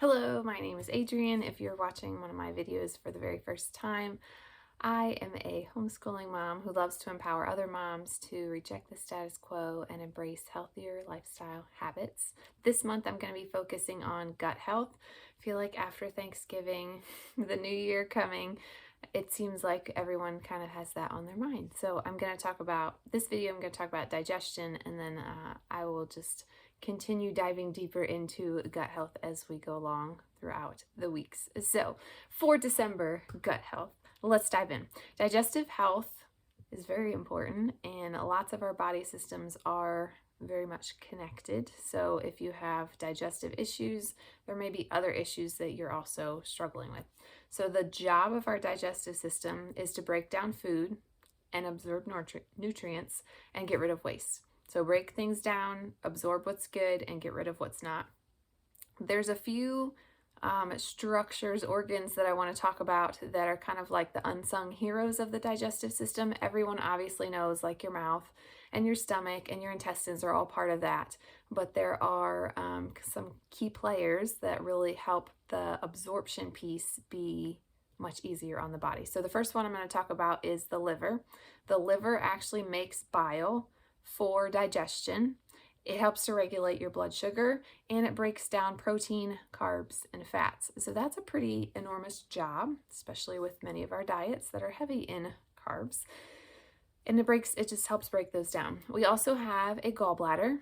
Hello, my name is Adrienne. If you're watching one of my videos for the very first time, I am a homeschooling mom who loves to empower other moms to reject the status quo and embrace healthier lifestyle habits. This month, I'm going to be focusing on gut health. I feel like after Thanksgiving, the new year coming, it seems like everyone kind of has that on their mind. So I'm going to talk about this video. I'm going to talk about digestion, and then I will just continue diving deeper into gut health as we go along throughout the weeks. So for December, gut health, let's dive in. Digestive health is very important, and lots of our body systems are very much connected. So if you have digestive issues, there may be other issues that you're also struggling with. So the job of our digestive system is to break down food and absorb nutrients and get rid of waste. So break things down, absorb what's good, and get rid of what's not. There's a few structures, organs that I want to talk about that are kind of like the unsung heroes of the digestive system. Everyone obviously knows, like your mouth and your stomach and your intestines are all part of that. But there are some key players that really help the absorption piece be much easier on the body. So the first one I'm going to talk about is the liver. The liver actually makes bile for digestion. It helps to regulate your blood sugar, and it breaks down protein, carbs, and fats. So that's a pretty enormous job, especially with many of our diets that are heavy in carbs. And it just helps break those down. We also have a gallbladder.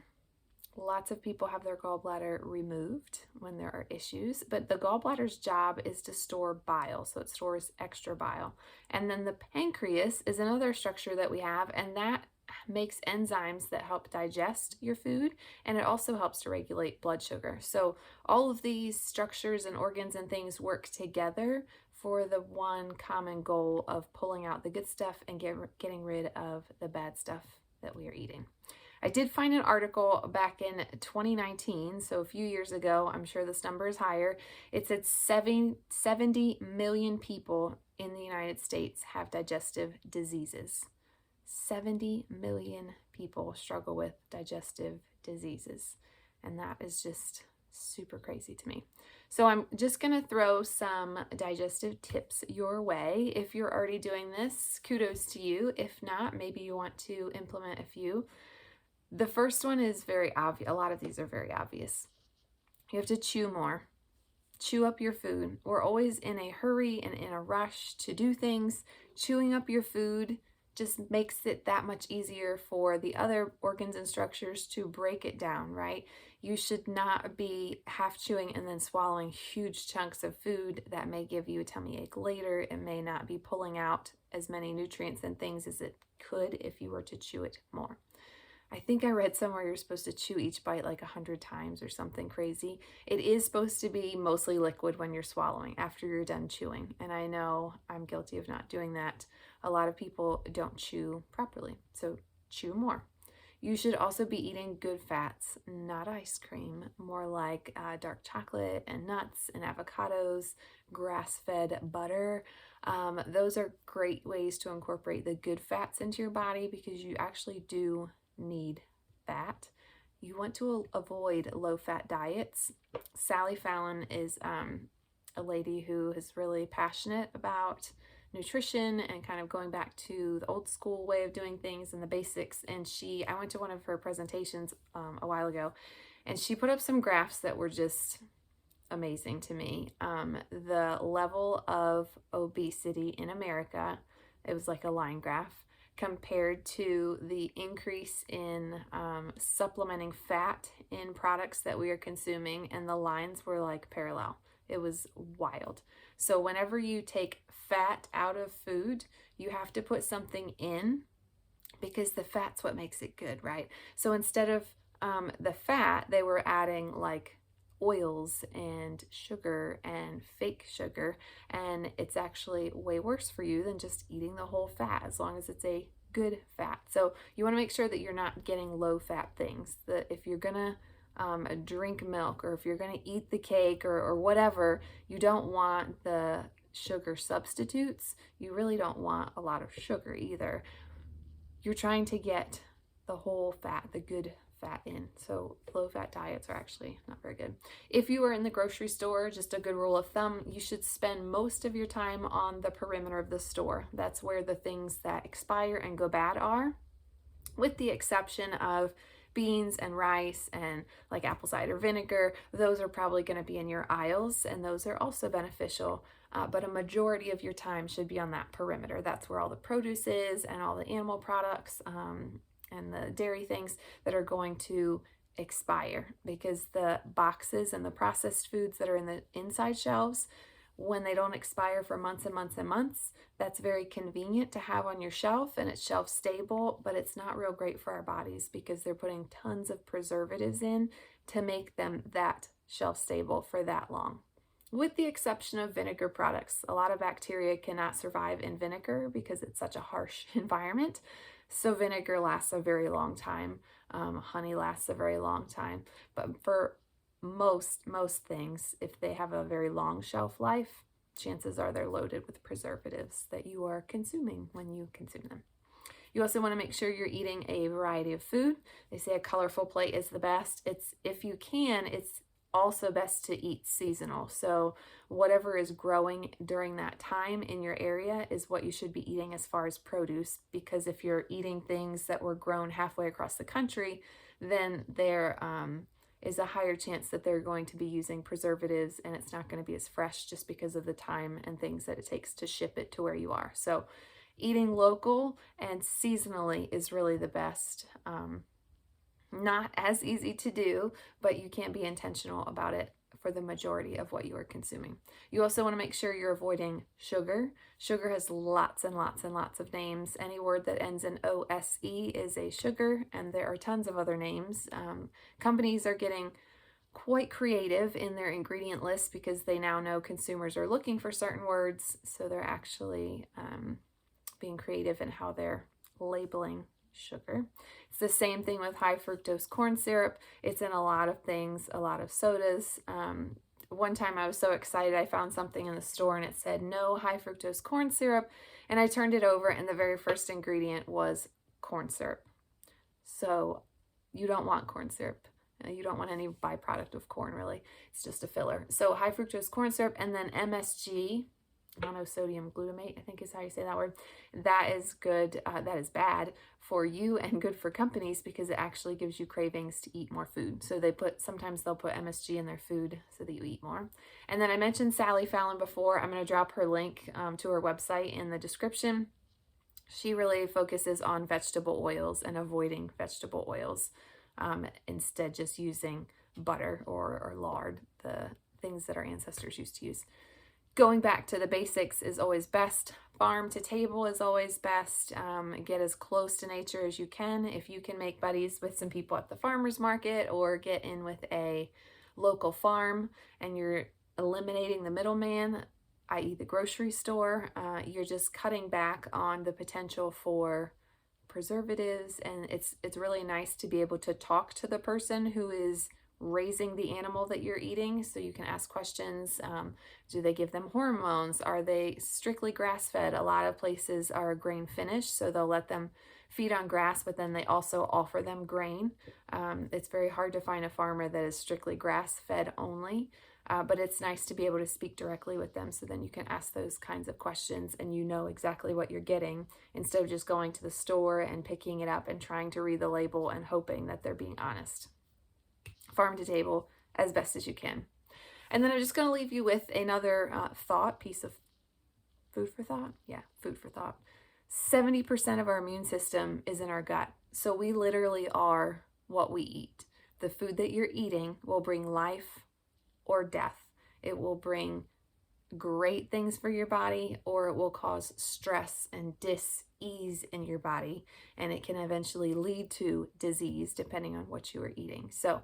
Lots of people have their gallbladder removed when there are issues, but the gallbladder's job is to store bile, so it stores extra bile. And then the pancreas is another structure that we have, and that makes enzymes that help digest your food, and it also helps to regulate blood sugar. So all of these structures and organs and things work together for the one common goal of pulling out the good stuff and getting rid of the bad stuff that we are eating. I did find an article back in 2019, so a few years ago. I'm sure this number is higher. It said 70 million people in the United States have digestive diseases. 70 million people struggle with digestive diseases, and that is just super crazy to me. So I'm just going to throw some digestive tips your way. If you're already doing this, kudos to you. If not, maybe you want to implement a few. The first one is very obvious. A lot of these are very obvious. You have to chew more. Chew up your food. We're always in a hurry and in a rush to do things. Chewing up your food just makes it that much easier for the other organs and structures to break it down, right? You should not be half chewing and then swallowing huge chunks of food that may give you a tummy ache later. It may not be pulling out as many nutrients and things as it could if you were to chew it more. I think I read somewhere you're supposed to chew each bite like 100 times or something crazy. It is supposed to be mostly liquid when you're swallowing after you're done chewing. And I know I'm guilty of not doing that. A lot of people don't chew properly, so chew more. You should also be eating good fats, not ice cream, more like dark chocolate and nuts and avocados, grass-fed butter. Those are great ways to incorporate the good fats into your body because you actually do need fat. You want to avoid low-fat diets. Sally Fallon is a lady who is really passionate about nutrition and kind of going back to the old school way of doing things and the basics. And I went to one of her presentations a while ago, and she put up some graphs that were just amazing to me. The level of obesity in America, it was like a line graph, compared to the increase in supplementing fat in products that we are consuming, and the lines were like parallel. It was wild. So whenever you take fat out of food, you have to put something in because the fat's what makes it good, right? So instead of the fat, they were adding like oils and sugar and fake sugar, and it's actually way worse for you than just eating the whole fat as long as it's a good fat. So you want to make sure that you're not getting low fat things. That if you're gonna drink milk, or if you're gonna eat the cake or whatever, you don't want the sugar substitutes. You really don't want a lot of sugar either. You're trying to get the whole fat, the good fat in. So low fat diets are actually not very good. If you are in the grocery store, just a good rule of thumb, you should spend most of your time on the perimeter of the store. That's where the things that expire and go bad are, with the exception of beans and rice and like apple cider vinegar. Those are probably going to be in your aisles, and those are also beneficial. But a majority of your time should be on that perimeter. That's where all the produce is and all the animal products and the dairy things that are going to expire, because the boxes and the processed foods that are in the inside shelves, when they don't expire for months and months and months, that's very convenient to have on your shelf, and it's shelf stable, but it's not real great for our bodies because they're putting tons of preservatives in to make them that shelf stable for that long. With the exception of vinegar products, a lot of bacteria cannot survive in vinegar because it's such a harsh environment. So vinegar lasts a very long time. Honey lasts a very long time. But for most things, if they have a very long shelf life, chances are they're loaded with preservatives that you are consuming when you consume them. You also want to make sure you're eating a variety of food. They say a colorful plate is the best. If you can, it's also best to eat seasonal. So whatever is growing during that time in your area is what you should be eating as far as produce, because if you're eating things that were grown halfway across the country, then there is a higher chance that they're going to be using preservatives, and it's not going to be as fresh just because of the time and things that it takes to ship it to where you are. So eating local and seasonally is really the best. Not as easy to do, but you can be intentional about it for the majority of what you are consuming. You also want to make sure you're avoiding sugar. Sugar has lots and lots and lots of names. Any word that ends in OSE is a sugar, and there are tons of other names. Companies are getting quite creative in their ingredient lists because they now know consumers are looking for certain words, so they're actually being creative in how they're labeling sugar. It's the same thing with high fructose corn syrup. It's in a lot of things, a lot of sodas. One time I was so excited, I found something in the store and it said no high fructose corn syrup, and I turned it over and the very first ingredient was corn syrup. So you don't want corn syrup. You don't want any byproduct of corn, really. It's just a filler. So high fructose corn syrup, and then MSG, monosodium glutamate, I think is how you say that word. That is good. That is bad for you and good for companies because it actually gives you cravings to eat more food. So sometimes they'll put MSG in their food so that you eat more. And then I mentioned Sally Fallon before. I'm going to drop her link to her website in the description. She really focuses on vegetable oils and avoiding vegetable oils. Instead just using butter or lard, the things that our ancestors used to use. Going back to the basics is always best. Farm to table is always best. Get as close to nature as you can. If you can make buddies with some people at the farmer's market or get in with a local farm and you're eliminating the middleman, i.e. the grocery store, you're just cutting back on the potential for preservatives, and it's really nice to be able to talk to the person who is raising the animal that you're eating, so you can ask questions. Do they give them hormones? Are they strictly grass-fed? A lot of places are grain finished, so they'll let them feed on grass, but then they also offer them grain. It's very hard to find a farmer that is strictly grass-fed only, but it's nice to be able to speak directly with them, so then you can ask those kinds of questions and you know exactly what you're getting instead of just going to the store and picking it up and trying to read the label and hoping that they're being honest. Farm to table as best as you can. And then I'm just going to leave you with another piece of food for thought. Yeah, food for thought. 70% of our immune system is in our gut. So we literally are what we eat. The food that you're eating will bring life or death. It will bring great things for your body, or it will cause stress and dis-ease in your body, and it can eventually lead to disease depending on what you are eating. So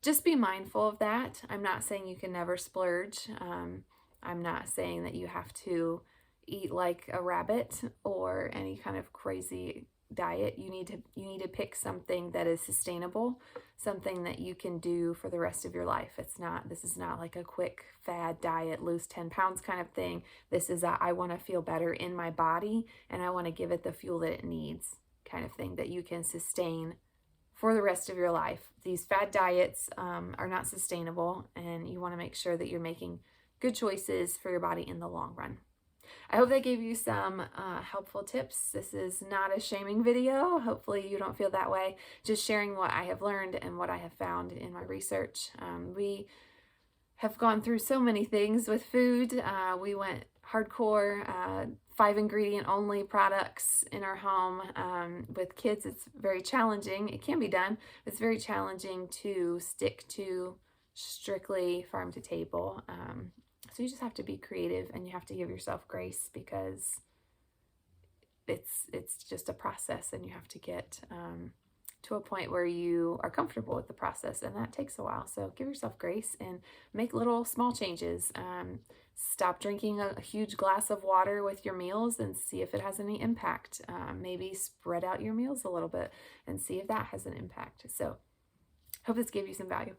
just be mindful of that. I'm not saying you can never splurge. I'm not saying that you have to eat like a rabbit or any kind of crazy diet. You need to pick something that is sustainable, something that you can do for the rest of your life. This is not like a quick fad diet, lose 10 pounds kind of thing. This is I want to feel better in my body and I want to give it the fuel that it needs kind of thing that you can sustain for the rest of your life. These fad diets are not sustainable, and you want to make sure that you're making good choices for your body in the long run. I hope that gave you some helpful tips. This is not a shaming video. Hopefully you don't feel that way. Just sharing what I have learned and what I have found in my research. We have gone through so many things with food. We went hardcore, 5 ingredient only products in our home. With kids, it's very challenging. It can be done. It's very challenging to stick to strictly farm to table. So you just have to be creative, and you have to give yourself grace, because it's just a process, and you have to get to a point where you are comfortable with the process, and that takes a while. So give yourself grace and make little small changes. Stop drinking a huge glass of water with your meals and see if it has any impact. Maybe spread out your meals a little bit and see if that has an impact. So hope this gave you some value.